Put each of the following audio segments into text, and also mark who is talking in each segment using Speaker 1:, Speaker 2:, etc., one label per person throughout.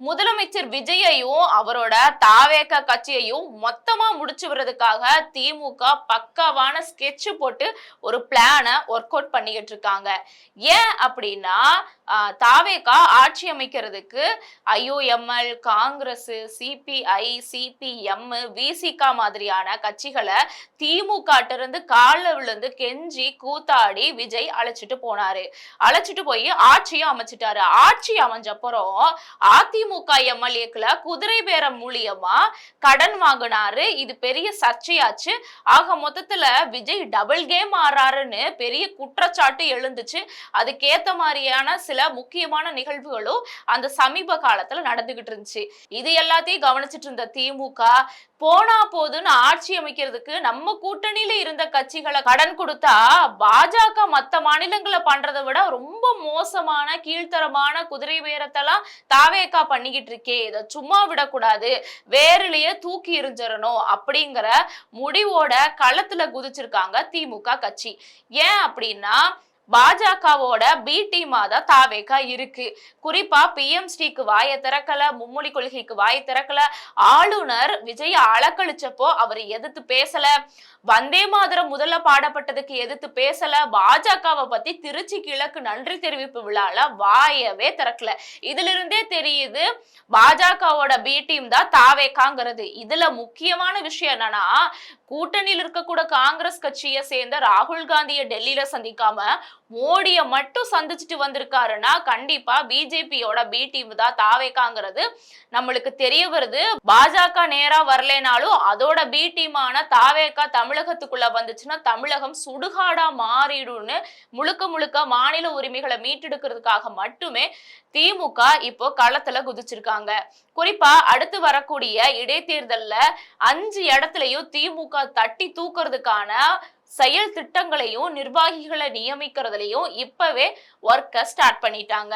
Speaker 1: முதலமைச்சர் விஜயையும் அவரோட தாவேக கட்சியையும் மொத்தமா முடிச்சு வர்றதுக்காக திமுக பக்காவான ஸ்கெட்ச் போட்டு ஒரு பிளான ஒர்க் அவுட் பண்ணிக்கிட்டு இருக்காங்க. ஏன் அப்படின்னா தாவேகா ஆட்சி அமைக்கிறதுக்கு ஐஓஎம்எல், காங்கிரஸ், சிபிஐ, சிபிஎம், விசிகா மாதிரியான கட்சிகளை திமுக இருந்து கால விழுந்து கெஞ்சி கூத்தாடி விஜய் அழைச்சிட்டு போனாரு. அழைச்சிட்டு போய் ஆட்சியும் அமைச்சிட்டாரு. ஆட்சி அமைஞ்சப்பறம் அதிமுக எம்எல்ஏக்களை குதிரை பேரம் மூலியமா கடன் வாங்கினாரு. இது பெரிய சர்ச்சையாச்சு. ஆக மொத்தத்துல விஜய் டபுள் கேம் ஆறாருன்னு பெரிய குற்றச்சாட்டு எழுந்துச்சு. அதுக்கேத்த மாதிரியான சில முக்கியமான நிகழ்வுகளும் அந்த சமீப காலத்துல நடந்துகிட்டு இருந்துச்சு. இது எல்லாத்தையும் கவனிச்சிட்டு இருந்த திமுக போனா போதுன்னு ஆட்சி அமைக்கிறதுக்கு நம்ம கூட்டணியில இருந்த கட்சிகளை கடன் கொடுத்தா பாஜக மத்த மாநிலங்களை பண்றதை விட ரொம்ப மோசமான கீழ்த்தரமான குதிரை பேரத்தெல்லாம் தாவேகா பண்ணிக்கிட்டு இருக்கே, இதை சும்மா விடக்கூடாது, வேறிலேயே தூக்கி எறிஞ்சிடணும் அப்படிங்கிற முடிவோட களத்துல குதிச்சிருக்காங்க திமுக கட்சி. ஏன் அப்படின்னா பாஜகவோட பி டீமா தான் தாவேகா இருக்கு. குறிப்பா பிஎம்ஸ்டிக்கு வாயை திறக்கல, மும்மொழி கொள்கைக்கு வாயை திறக்கல, ஆளுநர் விஜய் அலக்கழிச்சப்போ அவர் எதிர்த்து பேசல, வந்தே மாதரம் முதல்ல பாடப்பட்டதுக்கு எதிர்த்து பேசல, பாஜகவை பத்தி திருச்சி கிழக்கு நன்றி தெரிவிப்பு விழால வாயவே திறக்கல. இதுல இருந்தே தெரியுது பாஜகவோட பி டீம் தான் தாவேகாங்கிறது. இதுல முக்கியமான விஷயம் என்னன்னா, கூட்டணியில் இருக்கக்கூட காங்கிரஸ் கட்சியை சேர்ந்த ராகுல் காந்தியை டெல்லியில சந்திக்காம மோடிய மட்டும் சந்திச்சுட்டு வந்திருக்காருன்னா கண்டிப்பா பிஜேபியோட பி டீம் தான் தாவேகாங்கிறது நம்மளுக்கு தெரிய வருது. பாஜக நேரா வரலனாலும் அதோட பி டீமான தாவேகா தமிழகத்துக்குள்ள வந்துச்சுன்னா தமிழகம் சுடுகாடா மாறிடும்னு முழுக்க முழுக்க மாநில உரிமைகளை மீட்டெடுக்கிறதுக்காக மட்டுமே திமுக இப்போ களத்துல குதிச்சிருக்காங்க. குறிப்பா அடுத்து வரக்கூடிய இடைத்தேர்தல்ல 5 இடத்துலயும் திமுக தட்டி தூக்குறதுக்கான செயல் திட்டங்களையும் நிர்வாகிகளை நியமிக்கிறதுலயும் இப்பவே ஒர்க்க ஸ்டார்ட் பண்ணிட்டாங்க.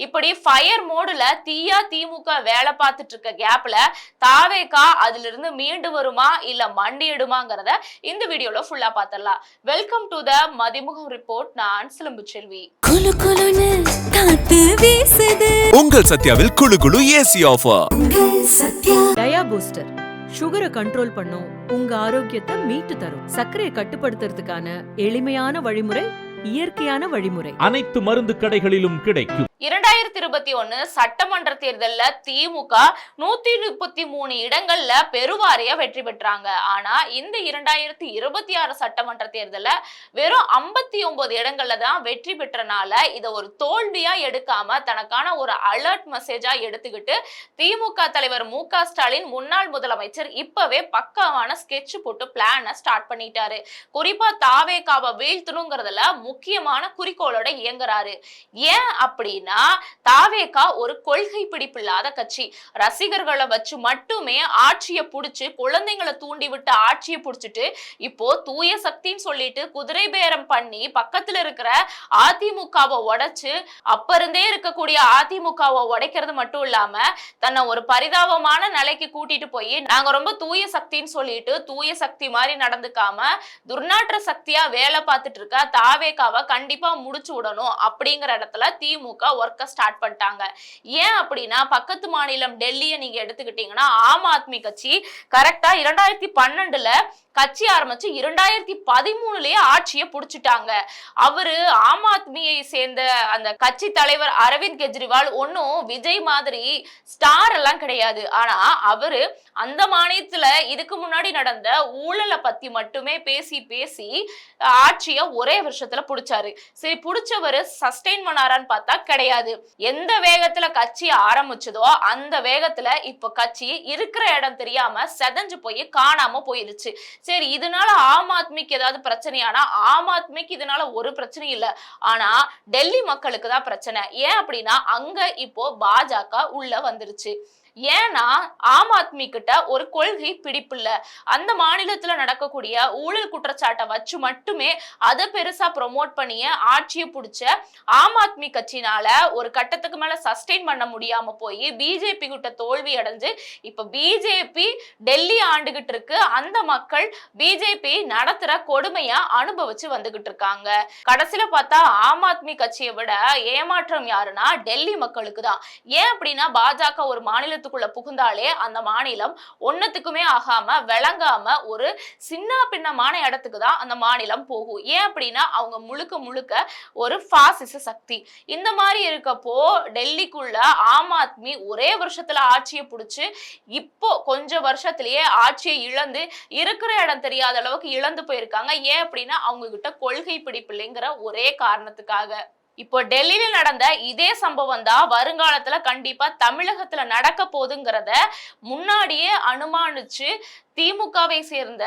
Speaker 1: இப்படி ஃபயர் மோடுல தீயா திமுக வேலை பார்த்துட்டு இருக்க கேப்ல தாவேகா அதுல இருந்து மீண்டு வருமா இல்ல மண்டிடுமாங்கிறத இந்த வீடியோல ஃபுல்லா பாத்திரலாம். Welcome to the Mathimugam report. நான் சிலம்பு செல்வி.
Speaker 2: உங்கள் சத்யாவில் குளு குளு ஏசி ஆஃபர்.
Speaker 3: டயா பூஸ்டர் சுகரை கண்ட்ரோல் பண்ணும், உங்க ஆரோக்கியத்தை மீட்டு தரும். சர்க்கரையை கட்டுப்படுத்துறதுக்கான எளிமையான வழிமுறை, இயற்கையான வழிமுறை.
Speaker 4: அனைத்து மருந்து கடைகளிலும் கிடைக்கும்.
Speaker 1: 2021 சட்டமன்ற தேர்தல்ல திமுக 133 இடங்கள்ல பெருவாரியா வெற்றி பெற்றாங்க. ஆனா இந்த 2026 சட்டமன்ற தேர்தல்ல வெறும் 59 இடங்கள்ல தான் வெற்றி பெற்றனால இத ஒரு தோல்வியா எடுக்காம தனக்கான ஒரு அலர்ட் மெசேஜா எடுத்துக்கிட்டு திமுக தலைவர் மு.க. ஸ்டாலின் முன்னாள் முதலமைச்சர் இப்பவே பக்காவான ஸ்கெட்ச் போட்டு பிளான ஸ்டார்ட் பண்ணிட்டாரு. குறிப்பா தாவேகாவை வீழ்த்தணுங்கிறதுல முக்கியமான குறிக்கோளோட இயங்குறாரு. ஏன் அப்படின்னா தாவேகா ஒரு கொள்கை பிடிப்பில்லாத கட்சி. ரசிகர்களை வச்சு மட்டுமே ஆட்சியை புடிச்சு குழந்தைங்களை தூண்டி விட்டு ஆட்சியை புடிச்சிட்டு இப்போ தூய சக்தின்னு சொல்லிட்டு குதிரை பேரம் பண்ணி பக்கத்துல இருக்கிற அதிமுகவை உடைச்சு அப்ப இருந்தே இருக்கக்கூடிய அதிமுகவை உடைக்கிறது மட்டும் இல்லாம தன்னை ஒரு பரிதாபமான நிலைக்கு கூட்டிட்டு போய் நாங்க ரொம்ப தூய சக்தின்னு சொல்லிட்டு தூய சக்தி மாதிரி நடந்துக்காம துர்நாற்ற சக்தியா வேலை பார்த்துட்டு இருக்க தாவேகாவை கண்டிப்பா முடிச்சு விடணும் அப்படிங்கிற இடத்துல திமுக ஒர்க்க ஸ்டார்ட் பண்ணிட்டாங்க. ஏன் அப்படின்னா பக்கத்து மாநிலம் டெல்லியை நீங்க எடுத்துக்கிட்டீங்கன்னா ஆம் ஆத்மி கட்சி கரெக்டா 2012ல கட்சி ஆரம்பிச்சு 2013லயே ஆட்சியை புடிச்சிட்டாங்க. அவரு ஆம் ஆத்மியை சேர்ந்த அந்த கட்சி தலைவர் அரவிந்த் கெஜ்ரிவால் ஒன்னும் விஜய் மாதிரி ஸ்டார் எல்லாம் கிடையாது. ஆனா அவரு அந்த மாநிலத்துல இதுக்கு முன்னாடி நடந்த ஊழலை பத்தி மட்டுமே பேசி பேசி ஆட்சியை ஒரே வருஷத்துல புடிச்சாரு. சரி, புடிச்சவரு சஸ்டெயின் பண்ணாரான்னு பார்த்தா கிடையாது. எந்த வேகத்துல கட்சி ஆரம்பிச்சதோ அந்த வேகத்துல இப்ப கட்சி இருக்கிற இடம் தெரியாம செதஞ்சு போய் காணாம போயிருச்சு. சரி, இதனால ஆம் ஆத்மிக்கு ஏதாவது பிரச்சனையானா ஆம் ஆத்மிக்கு இதனால ஒரு பிரச்சனை இல்ல. ஆனா டெல்லி மக்களுக்கு தான் பிரச்சனை. ஏன் அப்படின்னா அங்க இப்போ பாஜக உள்ள வந்துருச்சு. ஏன்னா ஆம் ஆத்மி கிட்ட ஒரு கொள்கை பிடிப்பு இல்ல. அந்த மாநிலத்துல நடக்கக்கூடிய ஊழல் குற்றச்சாட்டை வச்சு மட்டுமே அதை பெருசா ப்ரொமோட் பண்ணிய ஆட்சியை பிடிச்ச ஆம் ஆத்மி கட்சினால ஒரு கட்டத்துக்கு மேல சஸ்டெயின் பண்ண முடியாம போய் பிஜேபி கிட்ட தோல்வி அடைஞ்சு இப்ப பிஜேபி டெல்லி ஆண்டுகிட்டு இருக்கு. அந்த மக்கள் பிஜேபி நடத்துற கொடுமையா அனுபவிச்சு வந்துகிட்டு இருக்காங்க. கடைசியில பார்த்தா ஆம் ஆத்மி கட்சியை விட ஏமாற்றம் யாருன்னா டெல்லி மக்களுக்கு தான். ஏன் அப்படின்னா பாஜக ஒரு மாநிலத்துக்குள்ள புகுந்தாலே அந்த மாநிலம் ஒன்னத்துக்குமே ஆகாம விளங்காம ஒரு சின்ன பின்னமான இடத்துக்கு தான் அந்த மாநிலம் போகும். ஏன் அப்படின்னா அவங்க முழுக்க முழுக்க ஒரு பாசிச சக்தி. இந்த மாதிரி இருக்கப்போ டெல்லிக்குள்ள ஆம் ஆத்மி ஒரே வருஷத்துல ஆட்சியை பிடிச்சு இப்போ கொஞ்ச வருஷத்திலேயே ஆட்சியை இழந்து இருக்கிற இடம் தெரியாத அளவுக்கு இழந்து போயிருக்காங்க. ஏன் அப்படின்னா அவங்க கிட்ட கொள்கை பிடிப்பில்லைங்கிற ஒரே காரணத்துக்காக. இப்போ டெல்லியில நடந்த இதே சம்பவம் தான் வருங்காலத்துல கண்டிப்பா தமிழகத்துல நடக்க போகுதுங்கிறத முன்னாடியே அனுமானிச்சு திமுகவை சேர்ந்த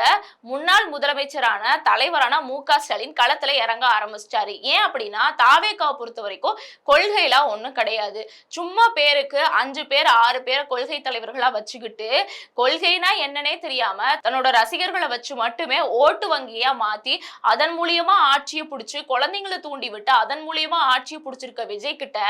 Speaker 1: முன்னாள் முதலமைச்சரான தலைவரான மு.க. ஸ்டாலின் களத்துல இறங்க ஆரம்பிச்சிட்டாரு. ஏன் அப்படின்னா தாவேகாவை பொறுத்த வரைக்கும் கொள்கைலாம் ஒண்ணும் கிடையாது. சும்மா பேருக்கு 5 பேர் 6 பேரை கொள்கை தலைவர்களா வச்சுக்கிட்டு கொள்கைனா என்னன்னே தெரியாம தன்னோட ரசிகர்களை வச்சு மட்டுமே ஓட்டு வங்கியா மாத்தி அதன் மூலியமா ஆட்சியை பிடிச்சு குழந்தைங்களை தூண்டி விட்டு அதன் மூலியமா ஆட்சியை பிடிச்சிருக்க விஜய் கிட்ட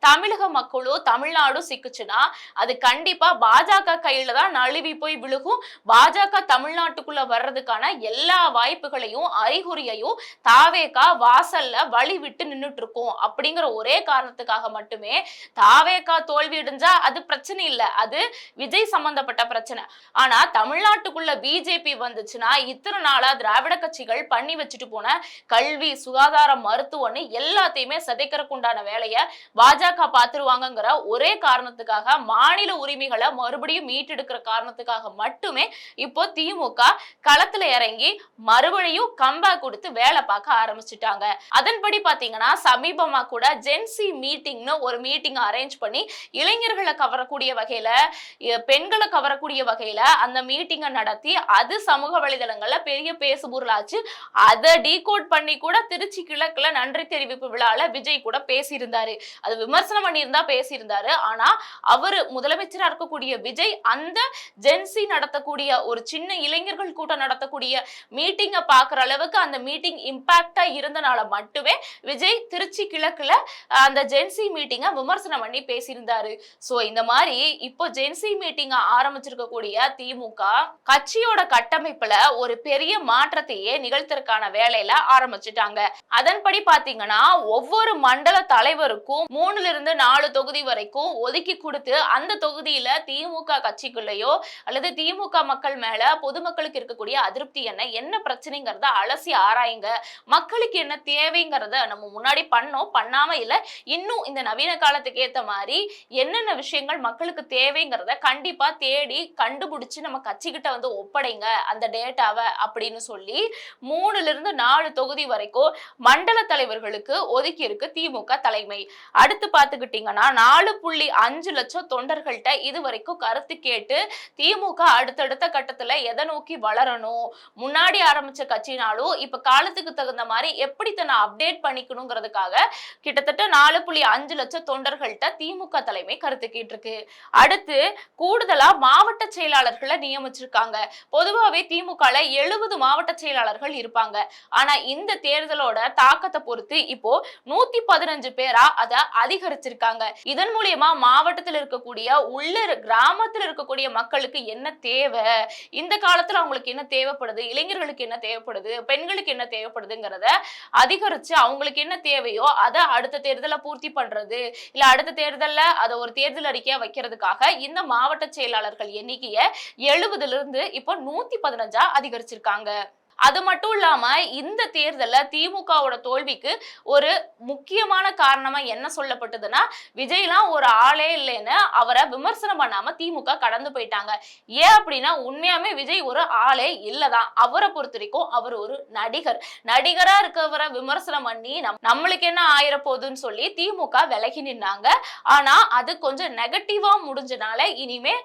Speaker 1: தமிழக மக்களும் தமிழ்நாடும் சிக்குச்சுன்னா அது கண்டிப்பா பாஜக கையில தான் நழுவி போய் விழுகும். பாஜக தமிழ்நாட்டுக்குள்ள வர்றதுக்கான எல்லா வாய்ப்புகளையும் அறிகுறியையும் தாவேகா வாசல்ல வழி விட்டு நின்னுட்டு இருக்கும். அப்படிங்கிற ஒரே காரணத்துக்காக மட்டுமே தாவேகா தோல்வி அடைஞ்சா அது பிரச்சனை இல்ல, அது விஜய் சம்பந்தப்பட்ட பிரச்சனை. ஆனா தமிழ்நாட்டுக்குள்ள பிஜேபி வந்துச்சுன்னா இத்தனை நாளா திராவிட கட்சிகள் பண்ணி வச்சுட்டு போன கல்வி சுகாதாரம் மருத்துவம்னு எல்லாத்தையுமே சிதைக்கிறதுக்கு உண்டான வேலையை பாஜக பாத்துருவாங்கிற ஒரே காரணத்துக்காக மாநில உரிமைகளை மறுபடியும் மீட்டெடுக்கிற காரணத்துக்காக மட்டுமே இப்போ திமுக களத்துல இறங்கி மறுபடியும் கம்பேக் கொடுத்து வேலை பார்க்க ஆரம்பிச்சுட்டாங்க. அதன்படி பாத்தீங்கன்னா சமீபமா கூட ஜென்சி மீட்டிங்னு ஒரு மீட்டிங் அரேஞ்ச் பண்ணி இளைஞர்களை கவரக்கூடிய வகையில பெண்களை கவரக்கூடிய வகையில அந்த மீட்டிங்கை நடத்தி அது சமூக வலைதளங்கள்ல பெரிய பேசுபொருளாச்சு. அதை டீகோட் பண்ணி கூட திருச்சி கிழக்குல நன்றி தெரிவிப்பு விழால விஜய் கூட பேசியிருந்தாரு. அது விமர்சனம் பண்ணியிருந்தா பேசியிருந்தாரு. ஆனா அவரு முதலமைச்சரா இருக்கக்கூடிய விஜய் அந்த ஜென்சி நடத்தக்கூடிய ஒரு சின்ன இளைஞர்கள் கூட்டம் நடத்தக்கூடிய மீட்டிங்கை பார்க்குற அளவுக்கு அந்த மீட்டிங் இம்பாக்டா இருந்தனால மட்டுமே விஜய் திருச்சி கிழக்குல அந்த ஜென்சி மீட்டிங்கை விமர்சனம் பண்ணி பேசியிருந்தாரு. சோ இந்த மாதிரி இப்போ ஜென்சி மீட்டிங் ஆரம்பிச்சிருக்கக்கூடிய திமுக கட்சியோட கட்டமைப்புல ஒரு பெரிய மாற்றத்தையே நிகழ்த்திற்கான வேலையில ஆரம்பிச்சுட்டாங்க. அதன்படி பாத்தீங்கன்னா ஒவ்வொரு மண்டல தலைவருக்கும் 3 to 4 தொகுதி வரைக்கும் ஒதுக்கி கொடுத்து அந்த தொகுதியில திமுக கட்சிக்குள்ளேயோ அல்லது திமுக மக்கள் மேல பொதுமக்களுக்கு இருக்கக்கூடிய அதிருப்தி என்ன பிரச்சனைங்கிறத அலசி ஆராயுங்க. மக்களுக்கு என்ன தேவைங்கிறத நம்ம முன்னாடி பண்ணாம இல்ல, இன்னும் இந்த நவீன காலத்துக்கு ஏத்த மாதிரி என்னென்ன விஷயங்கள் மக்களுக்கு தேவைங்கிறத கண்டிப்பா தேடி கண்டுபிடிச்சு நம்ம கட்சிக்கிட்ட வந்து ஒப்படைங்க அந்த டேட்டாவை அப்படின்னு சொல்லி 3 to 4 தொகுதி வரைக்கும் மண்டல தலைவர்களுக்கு ஒதுக்கி இருக்கு திமுக தலைமை. அடுத்து பாத்துக்கிட்டீங்கன்னா 4.5 லட்சம் தொண்டர்கள்ட்ட இது வரைக்கும் கருத்து கேட்டு திமுக அடுத்தடுத்த கட்டத்துல எதை நோக்கி வளரணும், முன்னாடி ஆரம்பிச்ச கட்சினாலும் இப்ப காலத்துக்கு தகுந்த மாதிரி எப்படி தன்னை அப்டேட் பண்ணிக்கணுங்கிறதுக்காக கிட்டத்தட்ட 4.5 லட்சம் தொண்டர்கள்ட்ட திமுக தலைமை கருத்து கேட்டிருக்கு. அடுத்து கூடுதலா மாவட்ட செயலாளர்களை நியமிச்சிருக்காங்க. பொதுவாகவே திமுகல 70 மாவட்ட செயலாளர்கள் இருப்பாங்க. ஆனா இந்த தேர்தலோட தாக்கத்தை பொறுத்து இப்போ 115 பேரா அதை அதிகரிச்சிருக்காங்க. இதன் மூலியமா மாவட்டத்தில் இருக்கக்கூடிய உள்ள கிராமத்தில் இருக்கக்கூடிய மக்களுக்கு என்ன தேவை, இந்த காலத்துல அவங்களுக்கு என்ன தேவைப்படுது, இளைஞர்களுக்கு என்ன தேவைப்படுது, பெண்களுக்கு என்ன தேவைப்படுதுங்கிறத அதிகரிச்சு அவங்களுக்கு என்ன தேவையோ அதை அடுத்த தேர்தலை பூர்த்தி பண்றது இல்ல அடுத்த தேர்தல்ல அதை ஒரு தேர்தல் அறிக்கையா வைக்கிறதுக்காக இந்த மாவட்ட செயலாளர்கள் எண்ணிக்கையை 70 இப்போ 115 அதிகரிச்சிருக்காங்க. அது மட்டும் இல்லாம இந்த தேர்தல்ல திமுகவோட தோல்விக்கு ஒரு முக்கியமான காரணமா என்ன சொல்லப்பட்டதுன்னா விஜய்லாம் ஒரு ஆளே இல்லைன்னு அவரை விமர்சனம் பண்ணாம திமுக கடந்து போயிட்டாங்க. ஏன் அப்படின்னா உண்மையாமே விஜய் ஒரு ஆளே இல்லதான். அவரை பொறுத்த வரைக்கும் அவர் ஒரு நடிகரா இருக்கவரை விமர்சனம் பண்ணி நம்மளுக்கு என்ன ஆயிர போகுதுன்னு சொல்லி திமுக விலகி நின்னாங்க. ஆனா அது கொஞ்சம் நெகட்டிவா முடிஞ்சனால இனிமே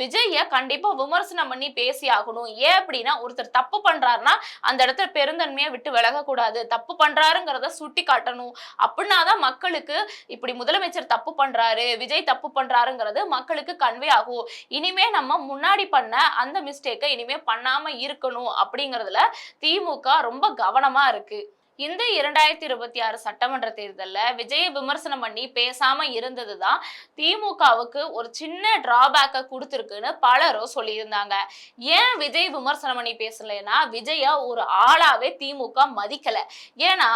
Speaker 1: விஜய கண்டிப்பா விமர்சனம் பண்ணி பேசி ஆகணும். ஏன் அப்படின்னா ஒருத்தர் தப்பு பண்ற பண்றாருன்னா அந்த இடத்துல பெருந்தன்மையை விட்டு விலகக்கூடாது, தப்பு பண்றாருங்கிறத சுட்டி காட்டணும். அப்படின்னாதான் மக்களுக்கு இப்படி முதலமைச்சர் தப்பு பண்றாரு, விஜய் தப்பு பண்றாருங்கிறது மக்களுக்கு கன்வே ஆகும். இனிமே நம்ம முன்னாடி பண்ண அந்த மிஸ்டேக்கை இனிமே பண்ணாம இருக்கணும் அப்படிங்கறதுல திமுக ரொம்ப கவனமா இருக்கு. இந்த 2026 சட்டமன்ற தேர்தல்ல விஜயை விமர்சனம் பண்ணி பேசாம இருந்ததுதான் திமுகவுக்கு ஒரு சின்ன டிராபேக்க கொடுத்துருக்குன்னு பலரும் சொல்லியிருந்தாங்க. ஏன் விஜய் விமர்சனம் பண்ணி பேசலைன்னா, விஜய ஒரு ஆளாவே திமுக மதிக்கல. ஏன்னா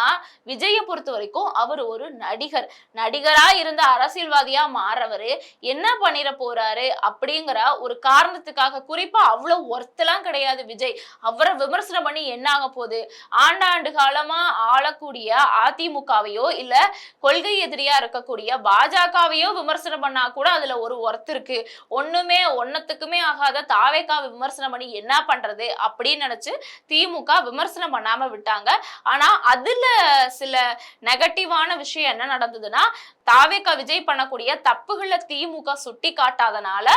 Speaker 1: விஜய பொறுத்த வரைக்கும் அவர் ஒரு நடிகரா இருந்த அரசியல்வாதியா மாறவரு என்ன பண்ணிட போறாரு அப்படிங்கிற ஒரு காரணத்துக்காக, குறிப்பா அவ்வளவு ஒர்த்தெல்லாம் கிடையாது விஜய். அவரை விமர்சனம் பண்ணி என்ன ஆக போகுது? ஆண்டாண்டு காலமா ஆளக்கூடிய அதிமுகவையோ இல்ல கொள்கை எதிரியா இருக்கக்கூடிய பாஜகவையோ விமர்சனம் பண்ணா கூட அதுல ஒரு ஒர்த் இருக்கு. ஒன்னத்துக்குமே ஆகாத தாவேகா விமர்சனம் பண்ணி என்ன பண்றது அப்படின்னு நினைச்சு திமுக விமர்சனம் பண்ணாம விட்டாங்க. ஆனா அதுல சில நெகட்டிவான விஷயம் என்ன நடந்ததுன்னா, தாவேகா விஜய் பண்ணக்கூடிய தப்புகளை திமுக சுட்டி காட்டாதனால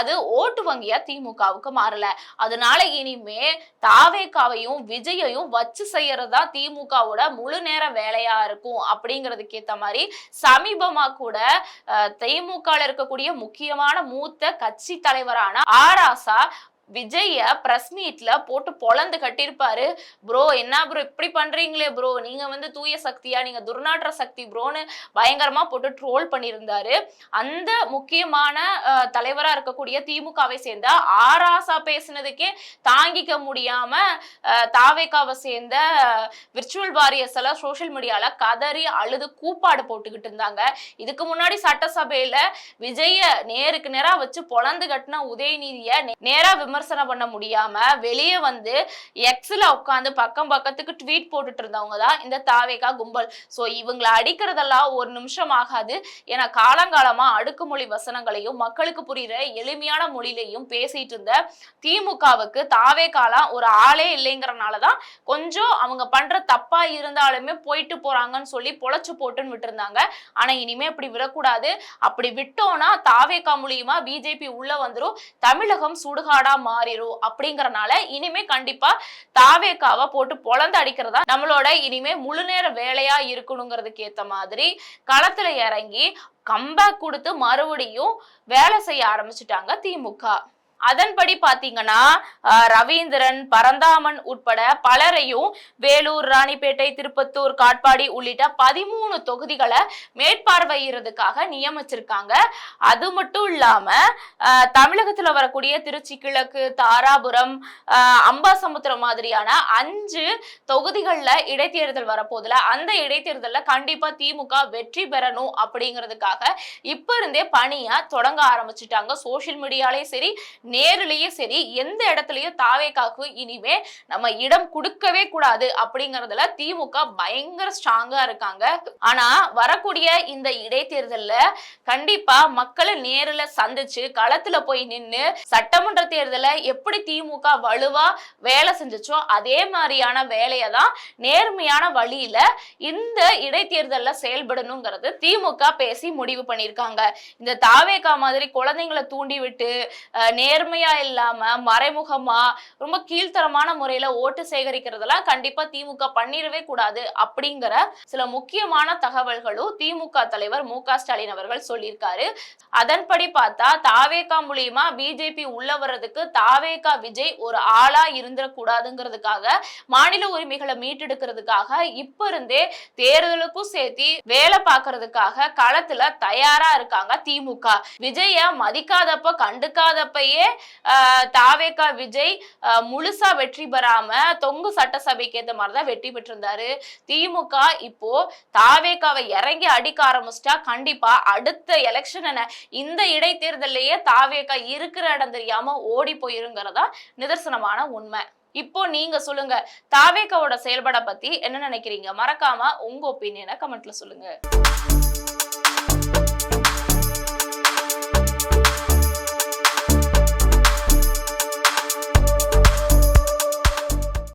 Speaker 1: அது ஓட்டு வங்கியா திமுகவுக்கு மாறல. அதனால இனிமே தாவேகாவையும் விஜயையும் வச்சு செய்யறதா திமுகவோட முழு நேர வேலையா இருக்கும் அப்படிங்கிறதுக்கு ஏத்த மாதிரி சமீபமா கூட திமுக இருக்கக்கூடிய முக்கியமான மூத்த கட்சி தலைவரான ஆராசா விஜய பிரஸ் மீட்ல போட்டு பொலந்து கட்டிருப்பாரு. ப்ரோ என்ன ப்ரோ இப்படி பண்றீங்களே ப்ரோ, நீங்க தூய சக்தியா, நீங்க துர்நாற்ற சக்தி ப்ரோன்னு பயங்கரமா போட்டு ட்ரோல் பண்ணியிருந்தாரு. அந்த முக்கியமான தலைவரா இருக்கக்கூடிய திமுகவை சேர்ந்த ஆராசா பேசினதுக்கே தாங்கிக்க முடியாம தாவேகாவை சேர்ந்த விர்ச்சுவல் வாரியர்ஸ் எல்லாம் சோசியல் மீடியால கதறி அழுது கூப்பாடு போட்டுக்கிட்டு இருந்தாங்க. இதுக்கு முன்னாடி சட்டசபையில விஜய நேருக்கு நேரா வச்சு பொலந்து கட்டின உதயநிதிய நேரா விமர்சனம் பண்ண முடியாம வெளியே எக்ஸ்ல உட்காந்து பக்கத்துக்கு ட்வீட் போட்டுட்டு இருந்தவங்க தான் இந்த தாவேகா கும்பல். சோ இவங்களை அடிக்கிறதெல்லாம் ஒரு நிமிஷம் ஆகாது. ஏன்னா காலங்காலமா அடுக்குமொழி வசனங்களையும் மக்களுக்கு புரியுற எளிமையான மொழியிலையும் பேசிட்டு இருந்த திமுகவுக்கு தாவேகாலாம் ஒரு ஆளே இல்லைங்கிறனாலதான் கொஞ்சம் அவங்க பண்ற தப்பா இருந்தாலுமே போயிட்டு போறாங்கன்னு சொல்லி பொழைச்சு போட்டுன்னு விட்டு இருந்தாங்க. ஆனா இனிமே அப்படி விடக்கூடாது. அப்படி விட்டோம்னா தாவேகா மூலியமா பிஜேபி உள்ள வந்துரும், தமிழகம் சுடுகாடா மாறிடும். அப்படிங்கறனால இனிமே கண்டிப்பா தாவேகாவை போட்டு பொலந்து அடிக்கிறதா நம்மளோட இனிமே முழு நேர வேலையா இருக்கணுங்கிறதுக்கு ஏத்த மாதிரி களத்துல இறங்கி கம்பேக் கொடுத்து மறுபடியும் வேலை செய்ய ஆரம்பிச்சுட்டாங்க திமுக. அதன்படி பாத்தீங்கன்னா ரவீந்திரன், பரந்தாமன் உட்பட பலரையும் வேலூர், ராணிப்பேட்டை, திருப்பத்தூர், காட்பாடி உள்ளிட்ட 13 தொகுதிகளை மேற்பார்வையிறதுக்காக நியமிச்சிருக்காங்க. அது மட்டும் இல்லாம தமிழகத்துல வரக்கூடிய திருச்சி கிழக்கு, தாராபுரம், அம்பாசமுத்திரம் மாதிரியான 5 தொகுதிகள்ல இடைத்தேர்தல் வரப்போதுல அந்த இடைத்தேர்தல்ல கண்டிப்பா திமுக வெற்றி பெறணும் அப்படிங்கிறதுக்காக இப்ப இருந்தே பணியா தொடங்க ஆரம்பிச்சுட்டாங்க. சோசியல் மீடியாலே சரி நேரிலேயே சரி எந்த இடத்துலயும் தாவேகாக்கு இனிமே நம்ம இடம் கொடுக்கவே கூடாது அப்படிங்கறதுல திமுக பயங்கர ஸ்ட்ராங்கா இருக்காங்க. ஆனா வரக்கூடிய இந்த இடைத்தேர்தல்ல கண்டிப்பா மக்களை நேரில் சந்திச்சு களத்துல போய் நின்னு சட்டமன்ற தேர்தலை எப்படி திமுக வலுவா வேலை செஞ்சுச்சோ அதே மாதிரியான வேலையை தான் நேர்மையான வழியில இந்த இடைத்தேர்தல்ல செயல்படணுங்கிறது திமுக பேசி முடிவு பண்ணிருக்காங்க. இந்த தாவேகா மாதிரி குழந்தைங்களை தூண்டி விட்டு நேர்மையா இல்லாம மறைமுகமா ரொம்ப கீழ்த்தரமான முறையில ஓட்டு சேகரிக்கிறதெல்லாம் கண்டிப்பா திமுக பண்ணிடவே கூடாது அப்படிங்கிற சில முக்கியமான தகவல்களும் திமுக தலைவர் மு.க. ஸ்டாலின் அவர்கள் சொல்லியிருக்காரு. அதன்படி பார்த்தா தாவேகா மூலியமா பிஜேபி உள்ள வர்றதுக்கு தாவேகா விஜய் ஒரு ஆளா இருந்துடக்கூடாதுங்கிறதுக்காக மாநில உரிமைகளை மீட்டெடுக்கிறதுக்காக இப்ப இருந்தே தேர்தலுக்கும் சேர்த்து வேலை பார்க்கறதுக்காக களத்துல தயாரா இருக்காங்க திமுக. விஜய மதிக்காதப்ப கண்டுக்காதப்பயே தாவேகா விஜய் முழுசா வெற்றி பெறாம தொங்கு சட்டசபைக்கு ஏத்த மாதிரிதான் வெற்றி பெற்றிருந்தாரு. திமுக இப்போ தாவேகாவை இறங்கி அடிக்க ஆரம்பிச்சிட்டா கண்டிப்பா அடுத்த எலெக்ஷன் இந்த இடைத்தேர்தலையே தாவேகா இருக்கிற இடம் தெரியாம ஓடி போயிருங்கிறதா நிதர்சனமான உண்மை. இப்போ நீங்க சொல்லுங்க, தாவேகாவோட செயல்பாட பத்தி என்ன நினைக்கிறீங்க? மறக்காம உங்க ஒப்பீனியனை கமெண்ட்ல சொல்லுங்க.